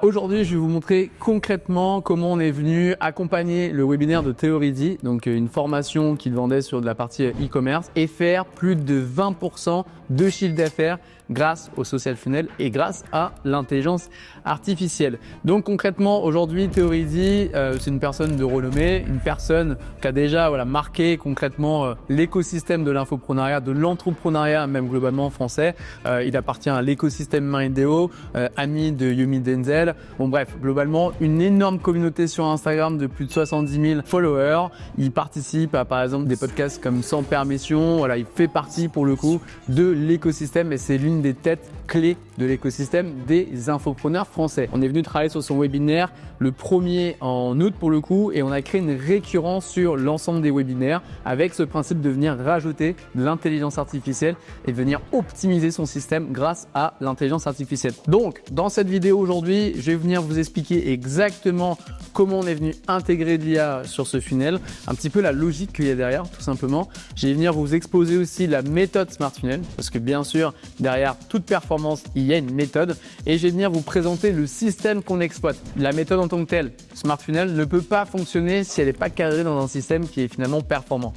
Aujourd'hui, je vais vous montrer concrètement comment on est venu accompagner le webinaire de Theorydy, donc une formation qu'il vendait sur de la partie e-commerce, et faire plus de 20% de chiffre d'affaires grâce au social funnel et grâce à l'intelligence artificielle. Donc concrètement, aujourd'hui, Theorydy, c'est une personne de renommée, une personne qui a déjà marqué concrètement l'écosystème de l'infoprenariat, de l'entrepreneuriat même globalement français. Il appartient à l'écosystème Mindeo, ami de Yumi Denzel. Bon bref, globalement, une énorme communauté sur Instagram de plus de 70 000 followers. Il participe à par exemple des podcasts comme Sans Permission. Voilà, il fait partie pour le coup de l'écosystème et c'est l'une des têtes clés de l'écosystème des infopreneurs français. On est venu travailler sur son webinaire le 1er en août pour le coup et on a créé une récurrence sur l'ensemble des webinaires avec ce principe de venir rajouter de l'intelligence artificielle et venir optimiser son système grâce à l'intelligence artificielle. Donc, dans cette vidéo aujourd'hui, je vais venir vous expliquer exactement comment on est venu intégrer de l'IA sur ce funnel, un petit peu la logique qu'il y a derrière, tout simplement. Je vais venir vous exposer aussi la méthode Smart Funnel parce que bien sûr, derrière toute performance, il y a une méthode et je vais venir vous présenter le système qu'on exploite. La méthode en tant que telle, Smart Funnel, ne peut pas fonctionner si elle n'est pas cadrée dans un système qui est finalement performant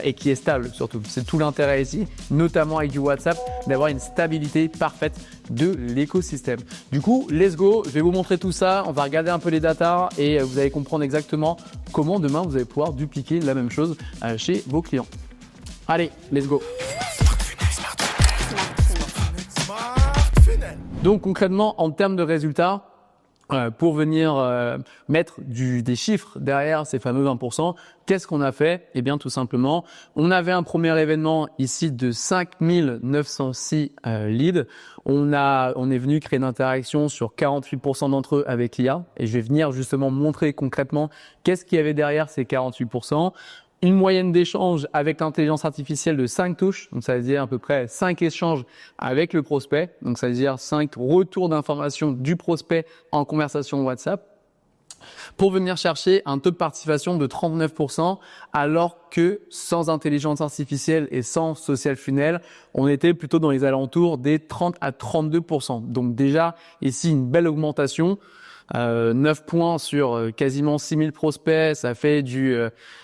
et qui est stable surtout. C'est tout l'intérêt ici, notamment avec du WhatsApp, d'avoir une stabilité parfaite de l'écosystème. Du coup, let's go, je vais vous montrer tout ça, on va regarder un peu les datas et vous allez comprendre exactement comment demain vous allez pouvoir dupliquer la même chose chez vos clients. Allez, let's go. Donc concrètement, en termes de résultats, pour venir mettre des chiffres derrière ces fameux 20%, qu'est-ce qu'on a fait? Eh bien tout simplement, on avait un premier événement ici de 5906 leads. On est venu créer une interaction sur 48% d'entre eux avec l'IA et je vais venir justement montrer concrètement qu'est-ce qu'il y avait derrière ces 48%. Une moyenne d'échange avec l'intelligence artificielle de 5 touches, donc ça veut dire à peu près 5 échanges avec le prospect, donc ça veut dire 5 retours d'informations du prospect en conversation WhatsApp, pour venir chercher un taux de participation de 39%, alors que sans intelligence artificielle et sans social funnel, on était plutôt dans les alentours des 30 à 32%. Donc déjà, ici, une belle augmentation. 9 points sur quasiment 6000 prospects, ça fait du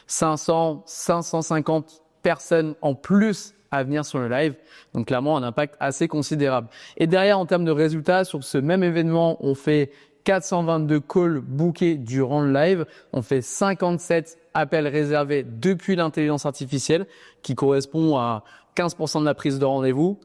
550 personnes en plus à venir sur le live. Donc clairement, un impact assez considérable. Et derrière, en termes de résultats, sur ce même événement, on fait 422 calls bookés durant le live. On fait 57 appels réservés depuis l'intelligence artificielle, qui correspond à 15% de la prise de rendez-vous.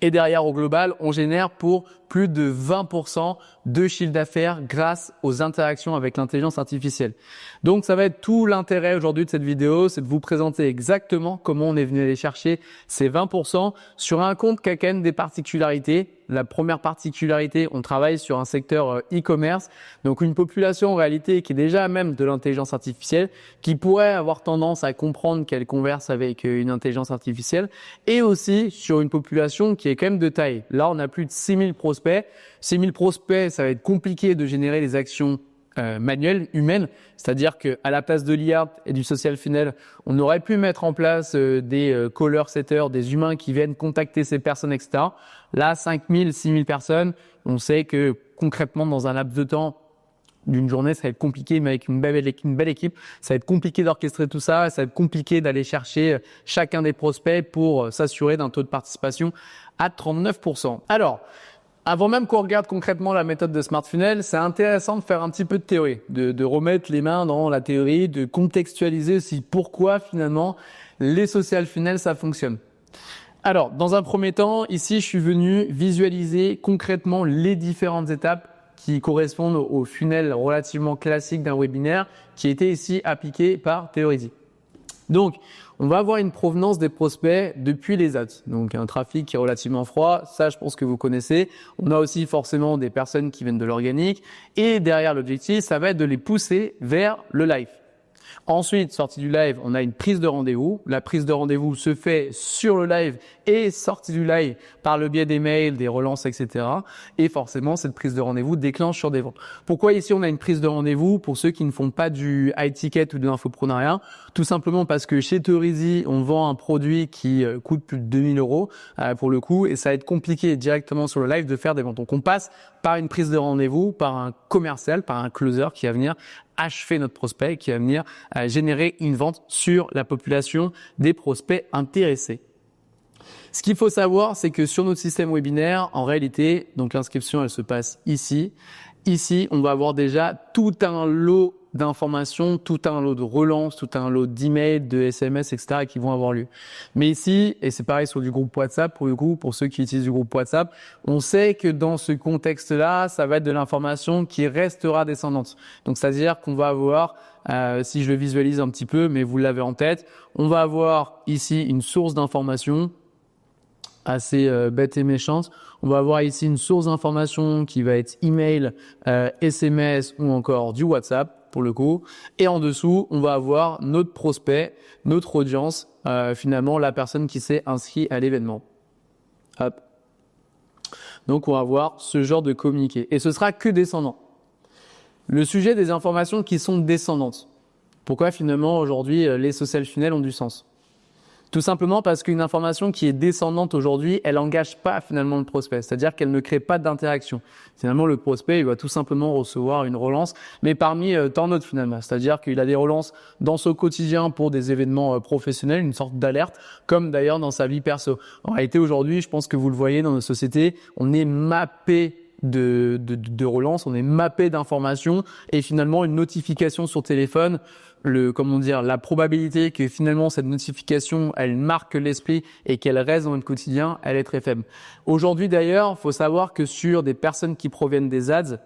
Et derrière, au global, on génère pour plus de 20% de chiffre d'affaires grâce aux interactions avec l'intelligence artificielle. Donc, ça va être tout l'intérêt aujourd'hui de cette vidéo, c'est de vous présenter exactement comment on est venu aller chercher ces 20% sur un compte qui a quand même des particularités. La première particularité, on travaille sur un secteur e-commerce, donc une population en réalité qui est déjà même de l'intelligence artificielle, qui pourrait avoir tendance à comprendre qu'elle converse avec une intelligence artificielle, et aussi sur une population qui est quand même de taille. Là, on a plus de 6000 prospects. 6000 prospects, ça va être compliqué de générer des actions manuelles, humaines, c'est-à-dire qu'à la place de l'IA et du social funnel, on aurait pu mettre en place des caller setters, des humains qui viennent contacter ces personnes, etc. Là, 5000, 6000 personnes, on sait que concrètement, dans un laps de temps d'une journée, ça va être compliqué, mais avec une belle équipe, ça va être compliqué d'orchestrer tout ça, ça va être compliqué d'aller chercher chacun des prospects pour s'assurer d'un taux de participation à 39%. Alors, avant même qu'on regarde concrètement la méthode de Smart Funnel, c'est intéressant de faire un petit peu de théorie, de remettre les mains dans la théorie, de contextualiser aussi pourquoi finalement les social funnels ça fonctionne. Alors, dans un premier temps, ici, je suis venu visualiser concrètement les différentes étapes qui correspondent au funnel relativement classique d'un webinaire qui était ici appliqué par Theorydy. Donc, on va avoir une provenance des prospects depuis les ads. Donc, un trafic qui est relativement froid. Ça, je pense que vous connaissez. On a aussi forcément des personnes qui viennent de l'organique. Et derrière l'objectif, ça va être de les pousser vers le live. Ensuite, sortie du live, on a une prise de rendez-vous. La prise de rendez-vous se fait sur le live et sortie du live par le biais des mails, des relances, etc. Et forcément, cette prise de rendez-vous déclenche sur des ventes. Pourquoi ici on a une prise de rendez-vous pour ceux qui ne font pas du high ticket ou de l'infoprenariat? Tout simplement parce que chez Theorisy, on vend un produit qui coûte plus de 2000 euros pour le coup, et ça va être compliqué directement sur le live de faire des ventes. Donc on passe par une prise de rendez-vous, par un commercial, par un closer qui va venir achever notre prospect, qui va venir générer une vente sur la population des prospects intéressés. Ce qu'il faut savoir, c'est que sur notre système webinaire, en réalité, donc l'inscription, elle se passe ici. Ici, on va avoir déjà tout un lot d'informations, tout un lot de relances, tout un lot d'emails, de SMS, etc. qui vont avoir lieu. Mais ici, et c'est pareil sur du groupe WhatsApp, pour le coup, pour ceux qui utilisent du groupe WhatsApp, on sait que dans ce contexte-là, ça va être de l'information qui restera descendante. Donc, c'est-à-dire qu'on va avoir, si je le visualise un petit peu, mais vous l'avez en tête, on va avoir ici une source d'information assez bête et méchante. On va avoir ici une source d'information qui va être email, SMS ou encore du WhatsApp pour le coup. Et en dessous, on va avoir notre prospect, notre audience, finalement la personne qui s'est inscrite à l'événement. Hop. Donc on va avoir ce genre de communiqué. Et ce sera que descendant. Le sujet des informations qui sont descendantes. Pourquoi finalement aujourd'hui les social funnels ont du sens? Tout simplement parce qu'une information qui est descendante aujourd'hui, elle engage pas finalement le prospect. C'est-à-dire qu'elle ne crée pas d'interaction. Finalement, le prospect, il va tout simplement recevoir une relance, mais parmi tant d'autres finalement. C'est-à-dire qu'il a des relances dans son quotidien pour des événements professionnels, une sorte d'alerte, comme d'ailleurs dans sa vie perso. En réalité, aujourd'hui, je pense que vous le voyez dans nos sociétés, on est mappé de relance, on est mappé d'informations et finalement une notification sur téléphone, la probabilité que finalement cette notification elle marque l'esprit et qu'elle reste dans notre quotidien, elle est très faible. Aujourd'hui d'ailleurs, il faut savoir que sur des personnes qui proviennent des ads,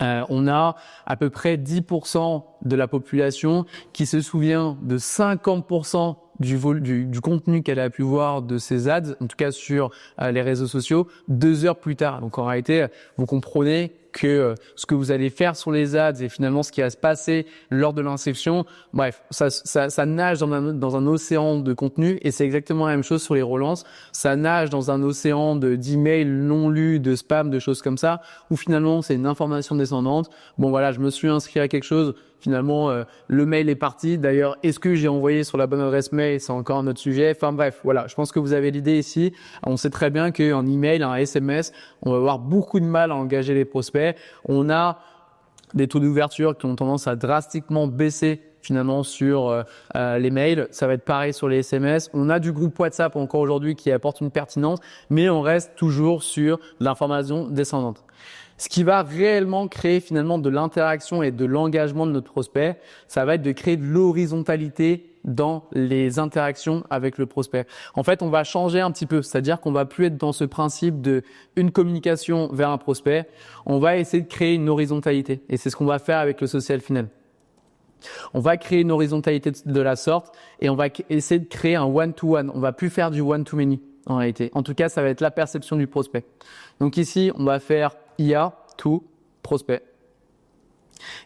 on a à peu près 10% de la population qui se souvient de 50% du contenu qu'elle a pu voir de ces ads, en tout cas sur les réseaux sociaux, 2 heures plus tard. Donc en réalité, vous comprenez que ce que vous allez faire sur les ads et finalement ce qui va se passer lors de l'inscription, bref, ça nage dans un océan de contenu et c'est exactement la même chose sur les relances. Ça nage dans un océan d'emails non lus, de spam, de choses comme ça, où finalement c'est une information descendante. Bon voilà, je me suis inscrit à quelque chose. Finalement, le mail est parti. D'ailleurs, est-ce que j'ai envoyé sur la bonne adresse mail? C'est encore un autre sujet. Enfin bref, voilà. Je pense que vous avez l'idée ici. On sait très bien qu'un email, un SMS, on va avoir beaucoup de mal à engager les prospects. On a des taux d'ouverture qui ont tendance à drastiquement baisser finalement sur les mails. Ça va être pareil sur les SMS. On a du groupe WhatsApp encore aujourd'hui qui apporte une pertinence, mais on reste toujours sur l'information descendante. Ce qui va réellement créer finalement de l'interaction et de l'engagement de notre prospect, ça va être de créer de l'horizontalité dans les interactions avec le prospect. En fait, on va changer un petit peu, c'est-à-dire qu'on va plus être dans ce principe de une communication vers un prospect. On va essayer de créer une horizontalité et c'est ce qu'on va faire avec le social funnel. On va créer une horizontalité de la sorte et on va essayer de créer un one-to-one. On va plus faire du one-to-many en réalité. En tout cas, ça va être la perception du prospect. Donc ici, on va faire IA to prospect.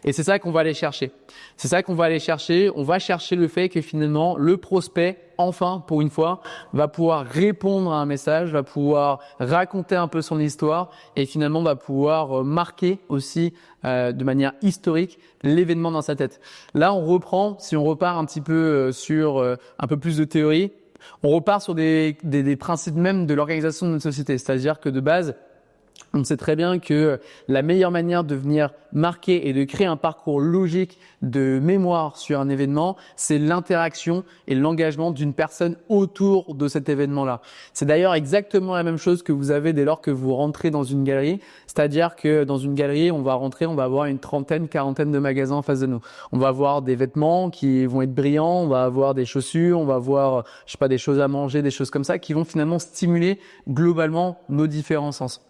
Et c'est ça qu'on va aller chercher. C'est ça qu'on va aller chercher. On va chercher le fait que finalement, le prospect, enfin, pour une fois, va pouvoir répondre à un message, va pouvoir raconter un peu son histoire et finalement va pouvoir marquer aussi de manière historique l'événement dans sa tête. Là, on reprend, si on repart un petit peu sur un peu plus de théorie, on repart sur des principes même de l'organisation de notre société. C'est-à-dire que de base, on sait très bien que la meilleure manière de venir marquer et de créer un parcours logique de mémoire sur un événement, c'est l'interaction et l'engagement d'une personne autour de cet événement-là. C'est d'ailleurs exactement la même chose que vous avez dès lors que vous rentrez dans une galerie. C'est-à-dire que dans une galerie, on va rentrer, on va avoir une trentaine, quarantaine de magasins en face de nous. On va avoir des vêtements qui vont être brillants, on va avoir des chaussures, on va avoir, des choses à manger, des choses comme ça qui vont finalement stimuler globalement nos différents sens.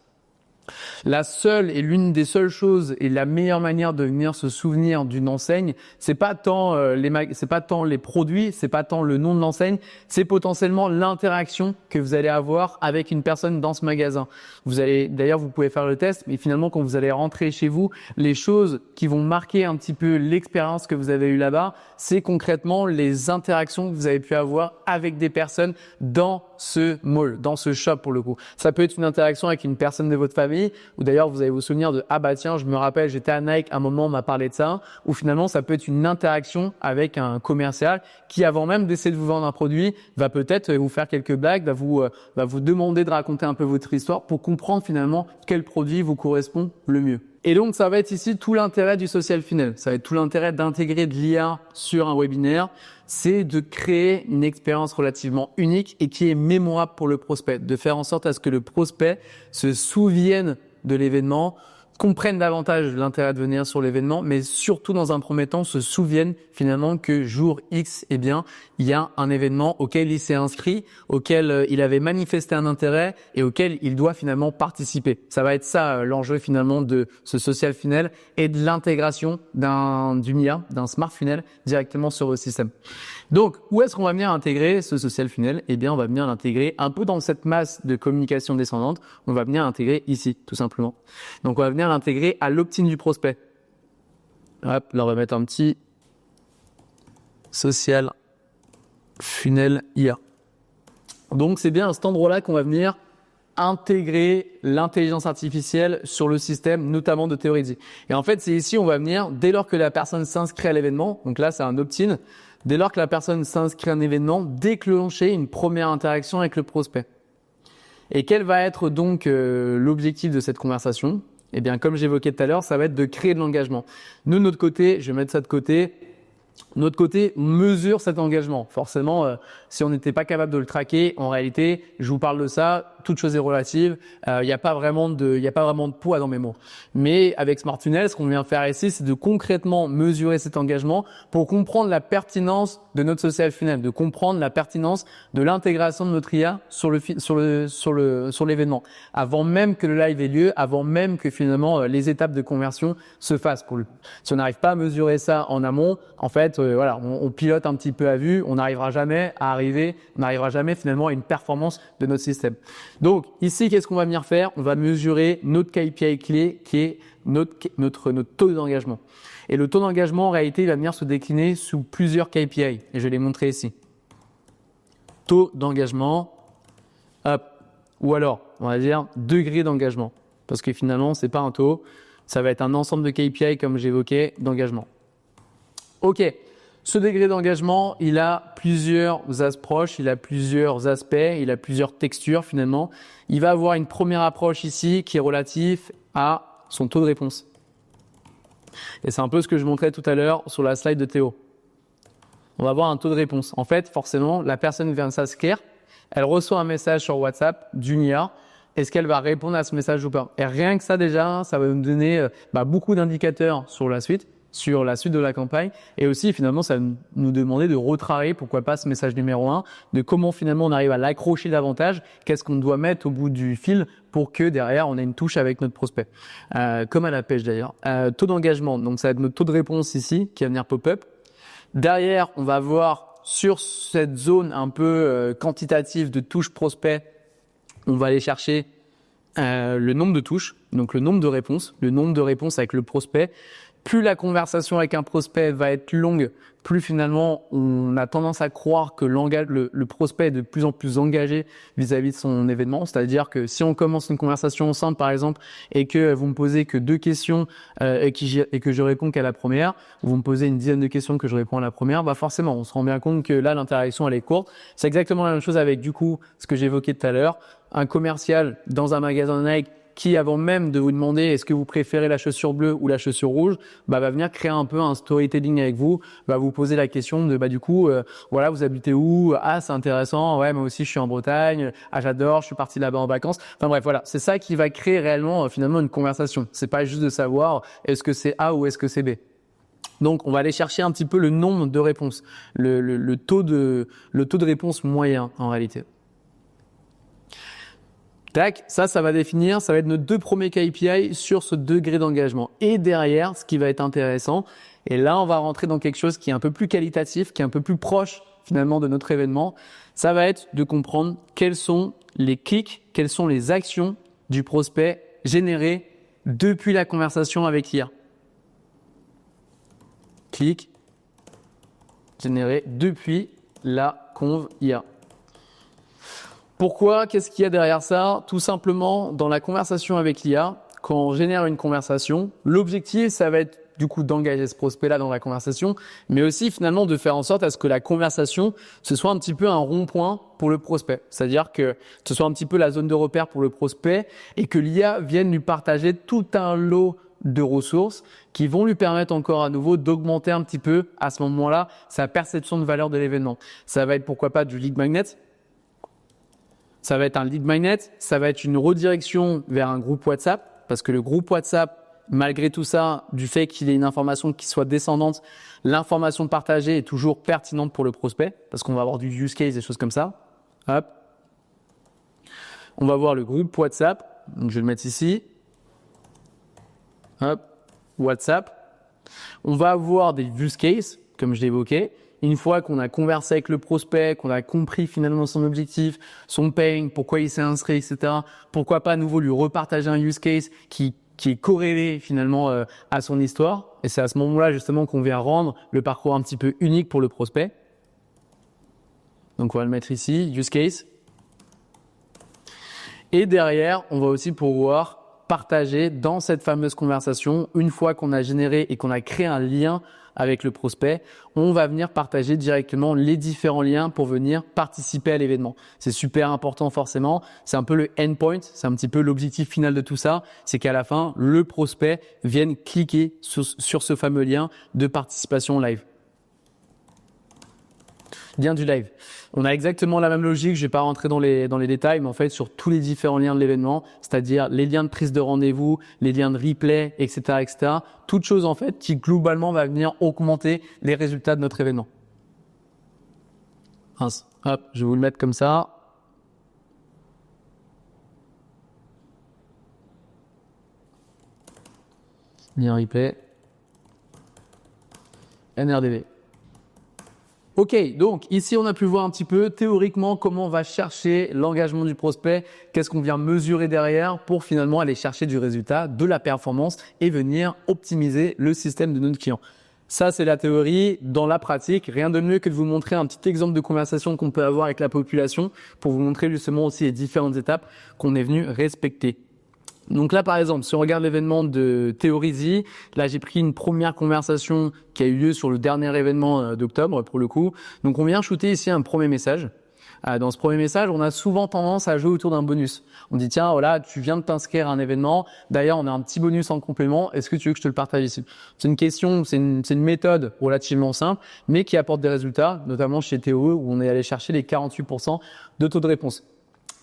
La seule et l'une des seules choses et la meilleure manière de venir se souvenir d'une enseigne, c'est pas tant les produits, c'est pas tant le nom de l'enseigne, c'est potentiellement l'interaction que vous allez avoir avec une personne dans ce magasin. D'ailleurs, vous pouvez faire le test, mais finalement, quand vous allez rentrer chez vous, les choses qui vont marquer un petit peu l'expérience que vous avez eue là-bas, c'est concrètement les interactions que vous avez pu avoir avec des personnes dans ce mall, dans ce shop pour le coup. Ça peut être une interaction avec une personne de votre famille, ou d'ailleurs vous allez vous souvenir de ah bah tiens, je me rappelle, j'étais à Nike, à un moment on m'a parlé de ça, ou finalement ça peut être une interaction avec un commercial qui avant même d'essayer de vous vendre un produit va peut-être vous faire quelques blagues, va vous demander de raconter un peu votre histoire pour comprendre finalement quel produit vous correspond le mieux. Et donc, ça va être ici tout l'intérêt du social funnel. Ça va être tout l'intérêt d'intégrer de l'IA sur un webinaire. C'est de créer une expérience relativement unique et qui est mémorable pour le prospect. De faire en sorte à ce que le prospect se souvienne de l'événement, comprennent davantage l'intérêt de venir sur l'événement, mais surtout dans un premier temps se souviennent finalement que jour X, eh bien, il y a un événement auquel il s'est inscrit, auquel il avait manifesté un intérêt et auquel il doit finalement participer. Ça va être ça l'enjeu finalement de ce social funnel et de l'intégration d'une IA, d'un smart funnel directement sur vos systèmes. Donc, où est-ce qu'on va venir intégrer ce social funnel? Eh bien, on va venir l'intégrer un peu dans cette masse de communication descendante. On va venir l'intégrer ici, tout simplement. Donc, on va venir l'intégrer à l'opt-in du prospect. Hop, là, on va mettre un petit social funnel IA. Donc, c'est bien à cet endroit-là qu'on va venir intégrer l'intelligence artificielle sur le système, notamment de Theoready. Et en fait, c'est ici, on va venir, dès lors que la personne s'inscrit à l'événement, donc là, c'est un opt-in, dès lors que la personne s'inscrit à un événement, déclencher une première interaction avec le prospect. Et quel va être donc l'objectif de cette conversation? Eh bien, comme j'évoquais tout à l'heure, ça va être de créer de l'engagement. Nous, de notre côté, je vais mettre ça de côté, notre côté mesure cet engagement. Forcément, si on n'était pas capable de le traquer, en réalité, je vous parle de ça, toute chose est relative. Il n'y a pas vraiment de poids dans mes mots. Mais avec Smart Funnel, ce qu'on vient faire ici, c'est de concrètement mesurer cet engagement pour comprendre la pertinence de notre social funnel, de comprendre la pertinence de l'intégration de notre IA sur l'événement, avant même que le live ait lieu, avant même que finalement les étapes de conversion se fassent pour lui. Si on n'arrive pas à mesurer ça en amont, en fait, on pilote un petit peu à vue, on n'arrivera jamais finalement à une performance de notre système. Donc ici, qu'est-ce qu'on va venir faire? On va mesurer notre KPI clé qui est notre taux d'engagement. Et le taux d'engagement, en réalité, il va venir se décliner sous plusieurs KPI. Et je vais les montrer ici. Taux d'engagement, hop, ou alors, on va dire degré d'engagement. Parce que finalement, c'est pas un taux, ça va être un ensemble de KPI, comme j'évoquais, d'engagement. Ok. Ce degré d'engagement, il a plusieurs approches, il a plusieurs aspects, il a plusieurs textures finalement. Il va avoir une première approche ici qui est relative à son taux de réponse. Et c'est un peu ce que je montrais tout à l'heure sur la slide de Théo. On va avoir un taux de réponse. En fait, forcément, la personne vient de s'inscrire, elle reçoit un message sur WhatsApp d'une IA. Est-ce qu'elle va répondre à ce message ou pas? Et rien que ça déjà, ça va nous donner beaucoup d'indicateurs sur la suite de la campagne, et aussi finalement ça va nous demander de retravailler pourquoi pas ce message numéro 1, de comment finalement on arrive à l'accrocher davantage, qu'est-ce qu'on doit mettre au bout du fil pour que derrière on ait une touche avec notre prospect. Comme à la pêche d'ailleurs. Taux d'engagement, donc ça va être notre taux de réponse ici qui va venir pop-up. Derrière, on va voir sur cette zone un peu quantitative de touches prospect, on va aller chercher le nombre de touches, donc le nombre de réponses avec le prospect. Plus la conversation avec un prospect va être longue, plus finalement on a tendance à croire que le prospect est de plus en plus engagé vis-à-vis de son événement. C'est-à-dire que si on commence une conversation ensemble par exemple et que vous me posez que 2 questions et que je réponds qu'à la première, ou vous me posez une dizaine de questions que je réponds à la première, bah forcément on se rend bien compte que là l'interaction elle est courte. C'est exactement la même chose avec du coup ce que j'évoquais tout à l'heure, un commercial dans un magasin Nike qui, avant même de vous demander est-ce que vous préférez la chaussure bleue ou la chaussure rouge, va venir créer un peu un storytelling avec vous, va vous poser la question de du coup, voilà, vous habitez où? Ah, c'est intéressant. Ouais, moi aussi, je suis en Bretagne. Ah, j'adore. Je suis parti là-bas en vacances. Enfin bref, voilà, c'est ça qui va créer réellement finalement une conversation. C'est pas juste de savoir est-ce que c'est A ou est-ce que c'est B. Donc, on va aller chercher un petit peu le nombre de réponses, le taux de réponse moyen en réalité. Tac, ça va définir, ça va être nos 2 premiers KPI sur ce degré d'engagement. Et derrière, ce qui va être intéressant, et là, on va rentrer dans quelque chose qui est un peu plus qualitatif, qui est un peu plus proche finalement de notre événement. Ça va être de comprendre quels sont les clics, quelles sont les actions du prospect générées depuis la conversation avec l'IA. Clics générés depuis la conv IA. Pourquoi? Qu'est-ce qu'il y a derrière ça? Tout simplement, dans la conversation avec l'IA, quand on génère une conversation, l'objectif, ça va être du coup d'engager ce prospect-là dans la conversation, mais aussi finalement de faire en sorte à ce que la conversation, ce soit un petit peu un rond-point pour le prospect. C'est-à-dire que ce soit un petit peu la zone de repère pour le prospect et que l'IA vienne lui partager tout un lot de ressources qui vont lui permettre encore à nouveau d'augmenter un petit peu à ce moment-là sa perception de valeur de l'événement. Ça va être pourquoi pas du lead magnet. Ça va être un lead magnet, ça va être une redirection vers un groupe WhatsApp parce que le groupe WhatsApp, malgré tout ça, du fait qu'il ait une information qui soit descendante, l'information partagée est toujours pertinente pour le prospect parce qu'on va avoir du use case, des choses comme ça. Hop. On va voir le groupe WhatsApp. Donc, je vais le mettre ici. Hop. WhatsApp. On va avoir des use cases, comme je l'ai évoqué. Une fois qu'on a conversé avec le prospect, qu'on a compris finalement son objectif, son pain, pourquoi il s'est inscrit, etc. Pourquoi pas à nouveau lui repartager un use case qui est corrélé finalement à son histoire. Et c'est à ce moment-là justement qu'on vient rendre le parcours un petit peu unique pour le prospect. Donc on va le mettre ici, use case. Et derrière, on va aussi pouvoir partager dans cette fameuse conversation, une fois qu'on a généré et qu'on a créé un lien avec le prospect, on va venir partager directement les différents liens pour venir participer à l'événement. C'est super important forcément, c'est un peu le endpoint, c'est un petit peu l'objectif final de tout ça, c'est qu'à la fin, le prospect vienne cliquer sur ce fameux lien de participation live. Lien du live. On a exactement la même logique, je vais pas rentrer dans les détails, mais en fait sur tous les différents liens de l'événement, c'est-à-dire les liens de prise de rendez-vous, les liens de replay, etc., etc. Toute chose en fait qui globalement va venir augmenter les résultats de notre événement. Hop, je vais vous le mettre comme ça. Lien replay. NRDV. Ok, donc ici on a pu voir un petit peu théoriquement comment on va chercher l'engagement du prospect, qu'est-ce qu'on vient mesurer derrière pour finalement aller chercher du résultat, de la performance et venir optimiser le système de notre client. Ça, c'est la théorie. Dans la pratique, rien de mieux que de vous montrer un petit exemple de conversation qu'on peut avoir avec la population pour vous montrer justement aussi les différentes étapes qu'on est venu respecter. Donc là, par exemple, si on regarde l'événement de Theorisy, là, j'ai pris une première conversation qui a eu lieu sur le dernier événement d'octobre, pour le coup. Donc, on vient shooter ici un premier message. Dans ce premier message, on a souvent tendance à jouer autour d'un bonus. On dit, tiens, voilà, tu viens de t'inscrire à un événement. D'ailleurs, on a un petit bonus en complément. Est-ce que tu veux que je te le partage ici? C'est une question, c'est une méthode relativement simple, mais qui apporte des résultats, notamment chez Théo, où on est allé chercher les 48% de taux de réponse.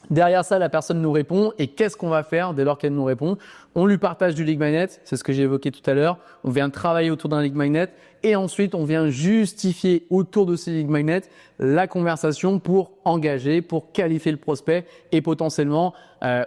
Derrière ça, la personne nous répond et qu'est-ce qu'on va faire dès lors qu'elle nous répond? On lui partage du lead magnet, c'est ce que j'ai évoqué tout à l'heure. On vient travailler autour d'un lead magnet et ensuite on vient justifier autour de ces lead magnets la conversation pour engager, pour qualifier le prospect et potentiellement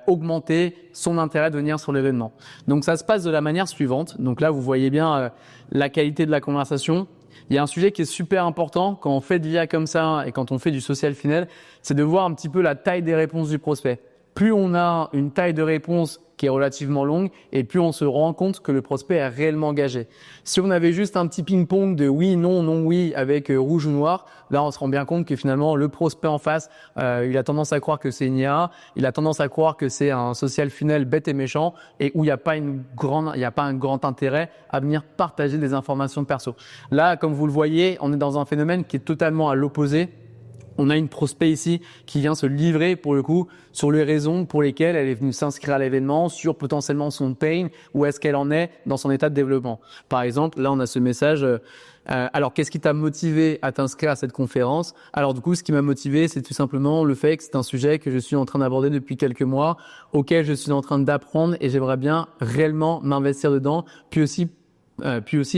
augmenter son intérêt de venir sur l'événement. Donc ça se passe de la manière suivante. Donc là, vous voyez bien la qualité de la conversation. Il y a un sujet qui est super important quand on fait de l'IA comme ça et quand on fait du social funnel, c'est de voir un petit peu la taille des réponses du prospect. Plus on a une taille de réponse qui est relativement longue et plus on se rend compte que le prospect est réellement engagé. Si on avait juste un petit ping-pong de oui, non, non, oui avec rouge ou noir, là on se rend bien compte que finalement le prospect en face, il a tendance à croire que c'est une IA, il a tendance à croire que c'est un social funnel bête et méchant et où il n'y a pas un grand intérêt à venir partager des informations perso. Là, comme vous le voyez, on est dans un phénomène qui est totalement à l'opposé. On a une prospect ici qui vient se livrer pour le coup sur les raisons pour lesquelles elle est venue s'inscrire à l'événement, sur potentiellement son pain, où est-ce qu'elle en est dans son état de développement. Par exemple, là on a ce message, alors qu'est-ce qui t'a motivé à t'inscrire à cette conférence? Alors du coup, ce qui m'a motivé, c'est tout simplement le fait que c'est un sujet que je suis en train d'aborder depuis quelques mois, auquel je suis en train d'apprendre et j'aimerais bien réellement m'investir dedans, puis aussi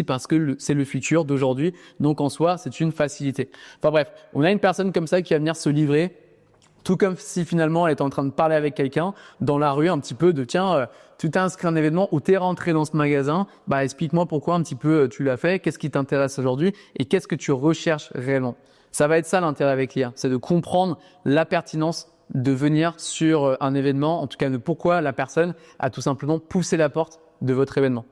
parce que c'est le futur d'aujourd'hui, donc en soi, c'est une facilité. Enfin bref, on a une personne comme ça qui va venir se livrer Tout comme si finalement elle était en train de parler avec quelqu'un dans la rue un petit peu de tiens, tu t'es inscrit à un événement ou t'es rentré dans ce magasin, bah explique-moi pourquoi un petit peu tu l'as fait, qu'est-ce qui t'intéresse aujourd'hui et qu'est-ce que tu recherches réellement. Ça va être ça l'intérêt avec l'IA, c'est de comprendre la pertinence de venir sur un événement, en tout cas de pourquoi la personne a tout simplement poussé la porte de votre événement.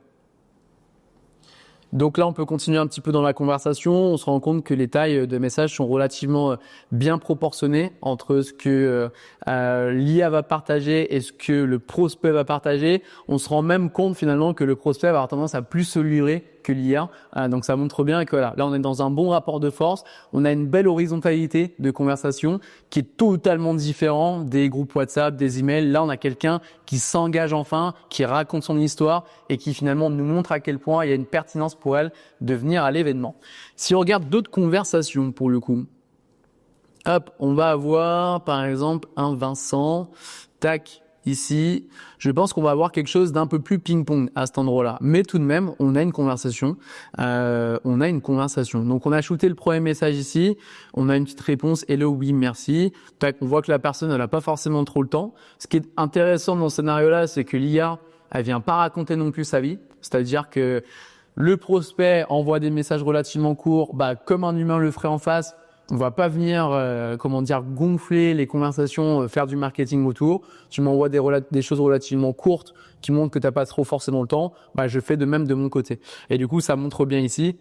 Donc là, on peut continuer un petit peu dans la conversation. On se rend compte que les tailles de messages sont relativement bien proportionnées entre ce que l'IA va partager et ce que le prospect va partager. On se rend même compte finalement que le prospect va avoir tendance à plus se livrer que l'IA. Donc ça montre bien que voilà, là on est dans un bon rapport de force. On a une belle horizontalité de conversation qui est totalement différent des groupes WhatsApp, des emails. Là, on a quelqu'un qui s'engage enfin, qui raconte son histoire et qui finalement nous montre à quel point il y a une pertinence pour elle de venir à l'événement. Si on regarde d'autres conversations pour le coup, hop, on va avoir par exemple un Vincent, tac, ici, je pense qu'on va avoir quelque chose d'un peu plus ping-pong à cet endroit-là. Mais tout de même, on a une conversation. Donc, on a shooté le premier message ici. On a une petite réponse. Hello, oui, merci. Tac, on voit que la personne, elle n'a pas forcément trop le temps. Ce qui est intéressant dans ce scénario-là, c'est que l'IA, elle vient pas raconter non plus sa vie. C'est-à-dire que le prospect envoie des messages relativement courts, comme un humain le ferait en face. On va pas venir, gonfler les conversations, faire du marketing autour. Tu m'envoies des choses relativement courtes qui montrent que t'as pas trop forcément le temps. Je fais de même de mon côté. Et du coup, ça montre bien ici.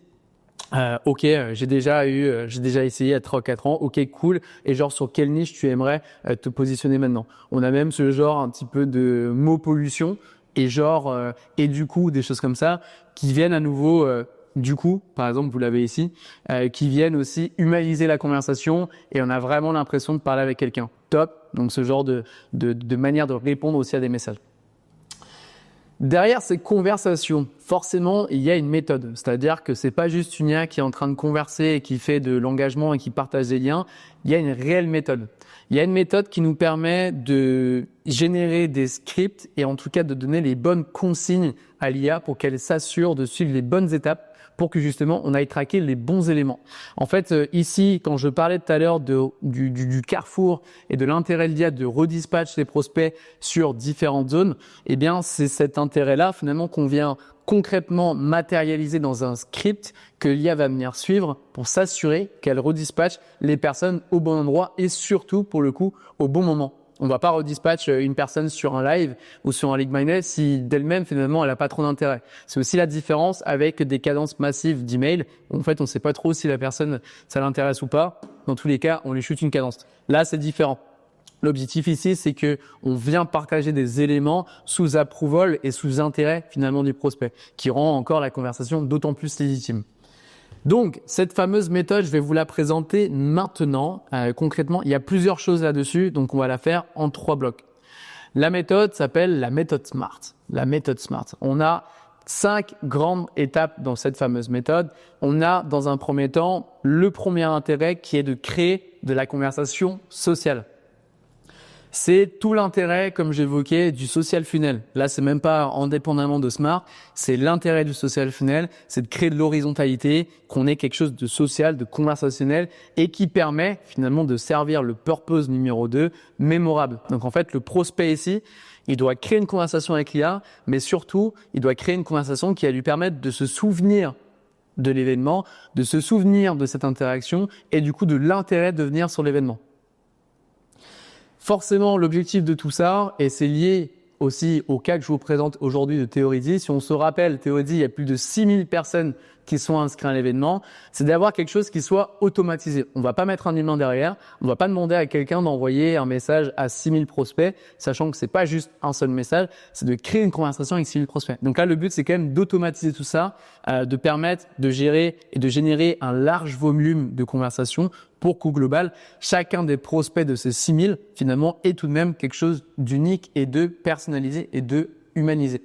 J'ai déjà essayé à 3-4 ans. Ok, cool. Et genre, sur quelle niche tu aimerais te positionner maintenant? On a même ce genre un petit peu de mot pollution et et du coup, des choses comme ça qui viennent à nouveau, du coup, par exemple, vous l'avez ici, qui viennent aussi humaniser la conversation et on a vraiment l'impression de parler avec quelqu'un. Top. Donc, ce genre de manière de répondre aussi à des messages. Derrière ces conversations, forcément, il y a une méthode. C'est-à-dire que c'est pas juste une IA qui est en train de converser et qui fait de l'engagement et qui partage des liens. Il y a une réelle méthode. Il y a une méthode qui nous permet de générer des scripts et en tout cas de donner les bonnes consignes à l'IA pour qu'elle s'assure de suivre les bonnes étapes pour que justement on aille traquer les bons éléments. En fait, ici, quand je parlais tout à l'heure du carrefour et de l'intérêt de l'IA de redispatch les prospects sur différentes zones, eh bien c'est cet intérêt-là finalement qu'on vient concrètement matérialiser dans un script que l'IA va venir suivre pour s'assurer qu'elle redispatche les personnes au bon endroit et surtout pour le coup au bon moment. On va pas redispatch une personne sur un live ou sur un lead magnet si d'elle-même finalement elle a pas trop d'intérêt. C'est aussi la différence avec des cadences massives d'email. En fait, on sait pas trop si la personne ça l'intéresse ou pas. Dans tous les cas, on lui chute une cadence. Là, c'est différent. L'objectif ici, c'est que on vient partager des éléments sous approval et sous intérêt finalement du prospect, qui rend encore la conversation d'autant plus légitime. Donc, cette fameuse méthode, je vais vous la présenter maintenant. Concrètement, il y a plusieurs choses là-dessus, donc on va la faire en 3 blocs. La méthode s'appelle la méthode SMART. La méthode SMART. On a 5 grandes étapes dans cette fameuse méthode. On a, dans un premier temps, le premier intérêt qui est de créer de la conversation sociale. C'est tout l'intérêt, comme j'évoquais, du social funnel. Là, c'est même pas indépendamment de Smart, c'est l'intérêt du social funnel, c'est de créer de l'horizontalité, qu'on ait quelque chose de social, de conversationnel et qui permet finalement de servir le purpose numéro 2, mémorable. Donc en fait, le prospect ici, il doit créer une conversation avec l'IA, mais surtout, il doit créer une conversation qui va lui permettre de se souvenir de l'événement, de se souvenir de cette interaction et du coup de l'intérêt de venir sur l'événement. Forcément, l'objectif de tout ça, et c'est lié aussi au cas que je vous présente aujourd'hui de Theorisy. Si on se rappelle, Theorisy, il y a plus de 6000 personnes qui sont inscrites à l'événement. C'est d'avoir quelque chose qui soit automatisé. On va pas mettre un humain derrière. On va pas demander à quelqu'un d'envoyer un message à 6000 prospects, sachant que c'est pas juste un seul message, c'est de créer une conversation avec 6000 prospects. Donc là, le but, c'est quand même d'automatiser tout ça, de permettre de gérer et de générer un large volume de conversations pour qu'au global, chacun des prospects de ces 6000, finalement, ait tout de même quelque chose d'unique et de personnalisé et de humanisé.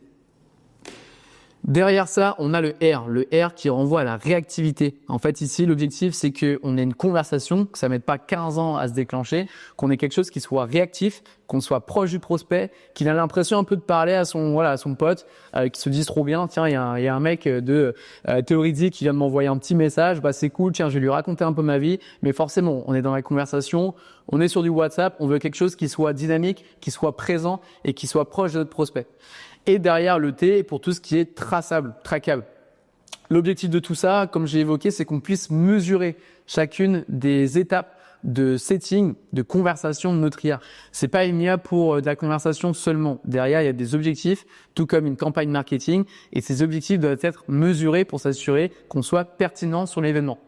Derrière ça, on a le R qui renvoie à la réactivité. En fait, ici, l'objectif, c'est qu'on ait une conversation, que ça ne mette pas 15 ans à se déclencher, qu'on ait quelque chose qui soit réactif, qu'on soit proche du prospect, qu'il a l'impression un peu de parler à son pote, qui se dise trop bien, tiens, il y a un mec de Théoridie qui vient de m'envoyer un petit message, bah c'est cool, tiens, je vais lui raconter un peu ma vie. Mais forcément, on est dans la conversation, on est sur du WhatsApp, on veut quelque chose qui soit dynamique, qui soit présent et qui soit proche de notre prospect. Et derrière le T pour tout ce qui est traçable, trackable. L'objectif de tout ça, comme j'ai évoqué, c'est qu'on puisse mesurer chacune des étapes de setting, de conversation de notre IA. C'est pas une IA pour de la conversation seulement. Derrière, il y a des objectifs, tout comme une campagne marketing, et ces objectifs doivent être mesurés pour s'assurer qu'on soit pertinent sur l'événement.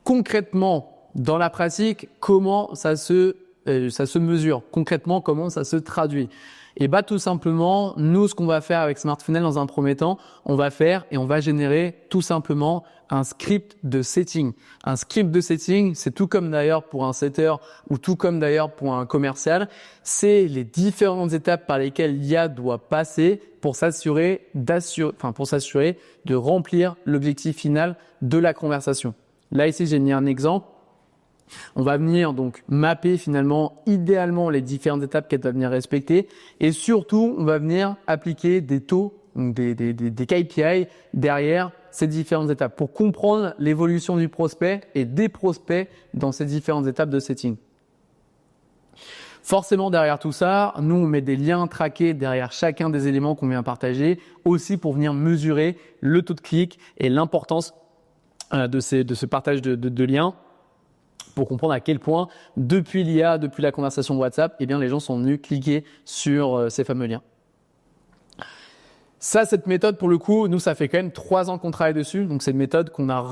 Concrètement, dans la pratique, comment ça se mesure? Concrètement, comment ça se traduit? Et bah tout simplement, nous ce qu'on va faire avec SmartFunnel dans un premier temps, on va générer tout simplement un script de setting. Un script de setting, c'est tout comme d'ailleurs pour un setter ou tout comme d'ailleurs pour un commercial, c'est les différentes étapes par lesquelles l'IA doit passer pour s'assurer de remplir l'objectif final de la conversation. Là ici, j'ai mis un exemple. On va venir donc mapper finalement idéalement les différentes étapes qu'elle doit venir respecter et surtout on va venir appliquer des taux, donc des KPI derrière ces différentes étapes pour comprendre l'évolution du prospect et des prospects dans ces différentes étapes de setting. Forcément derrière tout ça, nous on met des liens traqués derrière chacun des éléments qu'on vient partager aussi pour venir mesurer le taux de clic et l'importance de ce partage de liens. Pour comprendre à quel point, depuis l'IA, depuis la conversation de WhatsApp, eh bien, les gens sont venus cliquer sur ces fameux liens. Ça, cette méthode, pour le coup, nous, ça fait quand même 3 ans qu'on travaille dessus. Donc, c'est une méthode qu'on a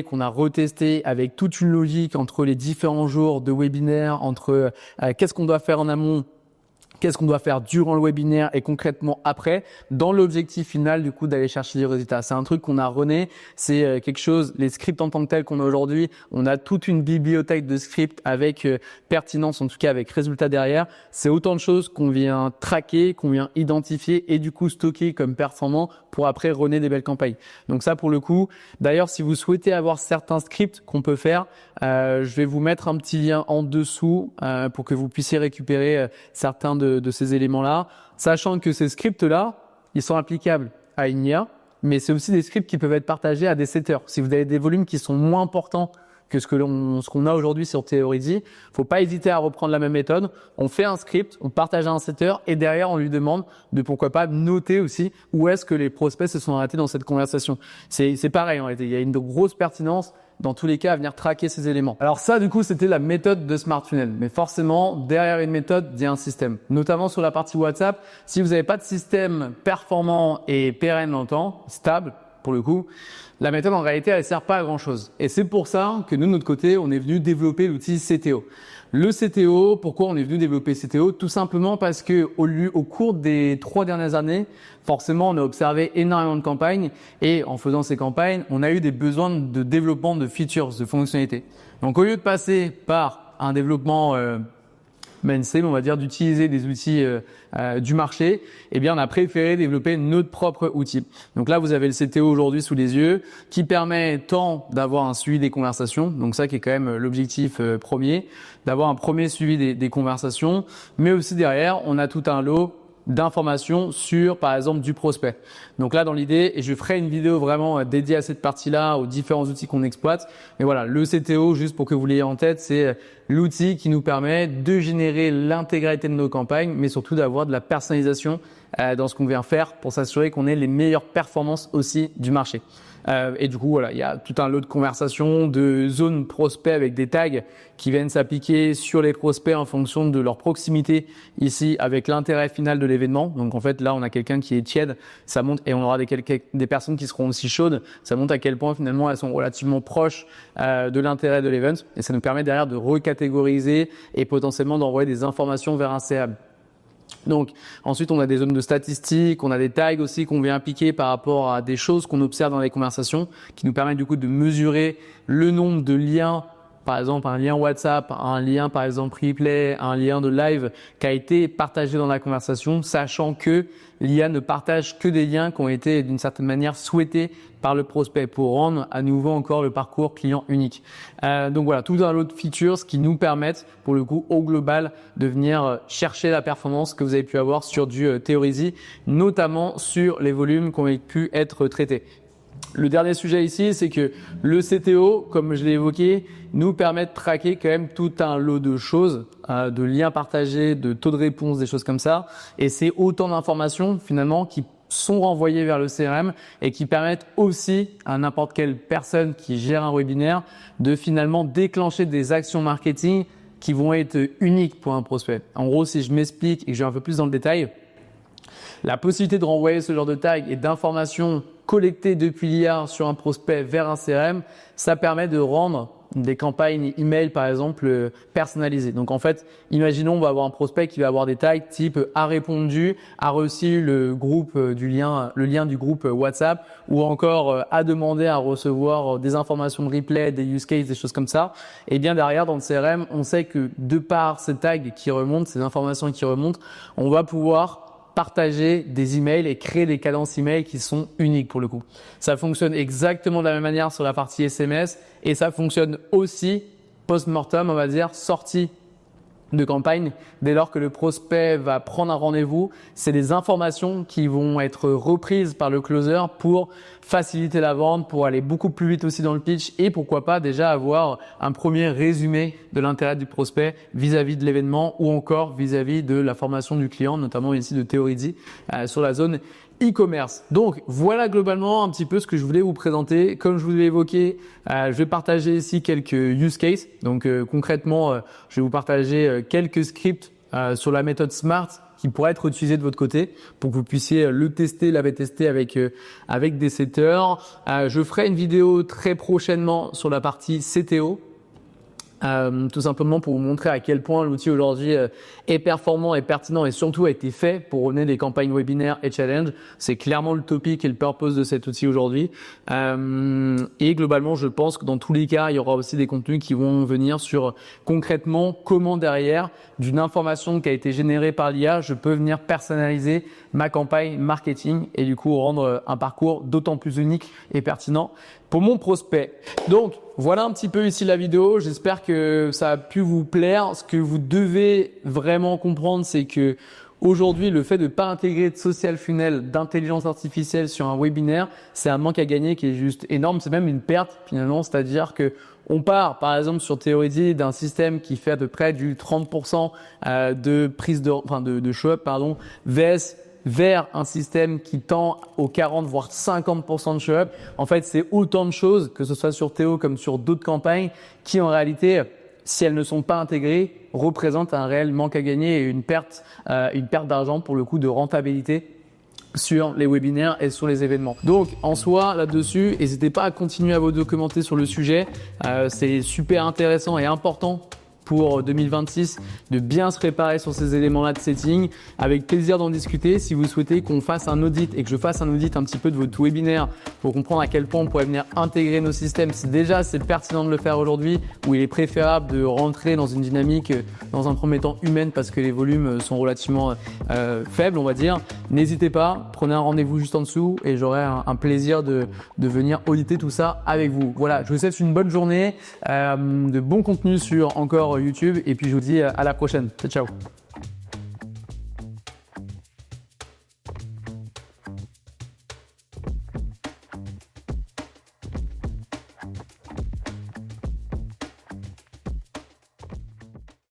qu'on a retestée avec toute une logique entre les différents jours de webinaire, entre qu'est-ce qu'on doit faire en amont, qu'est-ce qu'on doit faire durant le webinaire et concrètement après, dans l'objectif final du coup d'aller chercher des résultats. C'est un truc qu'on a rené, c'est quelque chose, les scripts en tant que tels qu'on a aujourd'hui, on a toute une bibliothèque de scripts avec pertinence, en tout cas avec résultats derrière. C'est autant de choses qu'on vient traquer, qu'on vient identifier et du coup stocker comme performant pour après rené des belles campagnes. Donc ça pour le coup, d'ailleurs si vous souhaitez avoir certains scripts qu'on peut faire, je vais vous mettre un petit lien en dessous pour que vous puissiez récupérer certains de ces éléments-là, sachant que ces scripts-là, ils sont applicables à une IA, mais c'est aussi des scripts qui peuvent être partagés à des setters. Si vous avez des volumes qui sont moins importants que ce qu'on a aujourd'hui sur Théoridie, faut pas hésiter à reprendre la même méthode. On fait un script, on partage à un setter et derrière on lui demande de pourquoi pas noter aussi où est-ce que les prospects se sont arrêtés dans cette conversation. C'est pareil en réalité, il y a une grosse pertinence dans tous les cas à venir traquer ces éléments. Alors ça du coup c'était la méthode de SmartFunnel, mais forcément derrière une méthode il y a un système. Notamment sur la partie WhatsApp, si vous n'avez pas de système performant et pérenne dans le temps, stable pour le coup, la méthode en réalité elle sert pas à grand chose. Et c'est pour ça que nous de notre côté on est venu développer l'outil CTO. Le CTO, pourquoi on est venu développer CTO? Tout simplement parce que au cours des 3 dernières années, forcément, on a observé énormément de campagnes et en faisant ces campagnes, on a eu des besoins de développement de features, de fonctionnalités. Donc, au lieu de passer par un développement mainstream, on va dire, d'utiliser des outils du marché, eh bien, on a préféré développer notre propre outil. Donc là, vous avez le CTO aujourd'hui sous les yeux qui permet tant d'avoir un suivi des conversations, donc ça qui est quand même l'objectif premier, d'avoir un premier suivi des conversations, mais aussi derrière, on a tout un lot d'informations sur, par exemple, du prospect. Donc là, dans l'idée, et je ferai une vidéo vraiment dédiée à cette partie-là, aux différents outils qu'on exploite. Mais voilà, le CTO, juste pour que vous l'ayez en tête, c'est l'outil qui nous permet de générer l'intégralité de nos campagnes, mais surtout d'avoir de la personnalisation dans ce qu'on vient faire pour s'assurer qu'on ait les meilleures performances aussi du marché. Et du coup, voilà, il y a tout un lot de conversations, de zones prospects avec des tags qui viennent s'appliquer sur les prospects en fonction de leur proximité ici avec l'intérêt final de l'événement. Donc en fait, là, on a quelqu'un qui est tiède, ça montre, et on aura des personnes qui seront aussi chaudes. Ça montre à quel point finalement elles sont relativement proches de l'intérêt de l'event. Et ça nous permet derrière de recatégoriser et potentiellement d'envoyer des informations vers un CA. Donc ensuite on a des zones de statistiques, on a des tags aussi qu'on vient appliquer par rapport à des choses qu'on observe dans les conversations qui nous permettent du coup de mesurer le nombre de liens par exemple un lien WhatsApp, un lien par exemple replay, un lien de live qui a été partagé dans la conversation, sachant que l'IA ne partage que des liens qui ont été d'une certaine manière souhaités par le prospect pour rendre à nouveau encore le parcours client unique. Donc voilà, tout un lot de features qui nous permettent pour le coup au global de venir chercher la performance que vous avez pu avoir sur du Theorisy, notamment sur les volumes qui ont pu être traités. Le dernier sujet ici, c'est que le CTO, comme je l'ai évoqué, nous permet de traquer quand même tout un lot de choses, de liens partagés, de taux de réponse, des choses comme ça. Et c'est autant d'informations finalement qui sont renvoyées vers le CRM et qui permettent aussi à n'importe quelle personne qui gère un webinaire de finalement déclencher des actions marketing qui vont être uniques pour un prospect. En gros, si je m'explique et que je vais un peu plus dans le détail, la possibilité de renvoyer ce genre de tag et d'informations collectées depuis l'IA sur un prospect vers un CRM, ça permet de rendre des campagnes email par exemple personnalisées. Donc en fait, imaginons on va avoir un prospect qui va avoir des tags type a répondu, a reçu le lien du groupe WhatsApp ou encore a demandé à recevoir des informations de replay, des use cases, des choses comme ça. Et bien derrière dans le CRM, on sait que de par ces tags qui remontent, ces informations qui remontent, on va pouvoir partager des emails et créer des cadences email qui sont uniques pour le coup. Ça fonctionne exactement de la même manière sur la partie SMS et ça fonctionne aussi post-mortem, on va dire, sortie de campagne. Dès lors que le prospect va prendre un rendez-vous, c'est des informations qui vont être reprises par le closer pour faciliter la vente, pour aller beaucoup plus vite aussi dans le pitch et pourquoi pas déjà avoir un premier résumé de l'intérêt du prospect vis-à-vis de l'événement ou encore vis-à-vis de la formation du client, notamment ici de Theorisy sur la zone e-commerce. Donc voilà globalement un petit peu ce que je voulais vous présenter. Comme je vous l'ai évoqué, je vais partager ici quelques use cases. Donc concrètement, je vais vous partager quelques scripts sur la méthode SMART qui pourrait être utilisé de votre côté pour que vous puissiez le tester, l'avez testé avec des setters. Je ferai une vidéo très prochainement sur la partie CTO. Tout simplement pour vous montrer à quel point l'outil aujourd'hui est performant et pertinent et surtout a été fait pour mener des campagnes webinaires et challenge. C'est clairement le topic et le purpose de cet outil aujourd'hui. Et globalement, je pense que dans tous les cas, il y aura aussi des contenus qui vont venir sur concrètement comment derrière d'une information qui a été générée par l'IA, je peux venir personnaliser ma campagne marketing et du coup rendre un parcours d'autant plus unique et pertinent pour mon prospect. Donc voilà un petit peu ici la vidéo. J'espère que ça a pu vous plaire. Ce que vous devez vraiment comprendre, c'est que aujourd'hui, le fait de ne pas intégrer de social funnel, d'intelligence artificielle sur un webinaire, c'est un manque à gagner qui est juste énorme. C'est même une perte finalement. C'est-à-dire que on part par exemple sur Theorisy d'un système qui fait à peu près du 30% de prise de show-up vers un système qui tend aux 40 voire 50% de show-up. En fait, c'est autant de choses, que ce soit sur Théo comme sur d'autres campagnes, qui en réalité, si elles ne sont pas intégrées, représentent un réel manque à gagner et une perte d'argent pour le coup de rentabilité sur les webinaires et sur les événements. Donc en soi là-dessus, n'hésitez pas à continuer à vous documenter sur le sujet. C'est super intéressant et important pour 2026 de bien se préparer sur ces éléments-là de setting. Avec plaisir d'en discuter. Si vous souhaitez qu'on fasse un audit et que je fasse un audit un petit peu de votre webinaire pour comprendre à quel point on pourrait venir intégrer nos systèmes, si déjà c'est pertinent de le faire aujourd'hui ou il est préférable de rentrer dans une dynamique dans un premier temps humaine parce que les volumes sont relativement faibles, on va dire, n'hésitez pas, prenez un rendez-vous juste en dessous et j'aurai un plaisir de venir auditer tout ça avec vous. Voilà, je vous souhaite une bonne journée, de bons contenus sur encore YouTube et puis je vous dis à la prochaine. Ciao, ciao.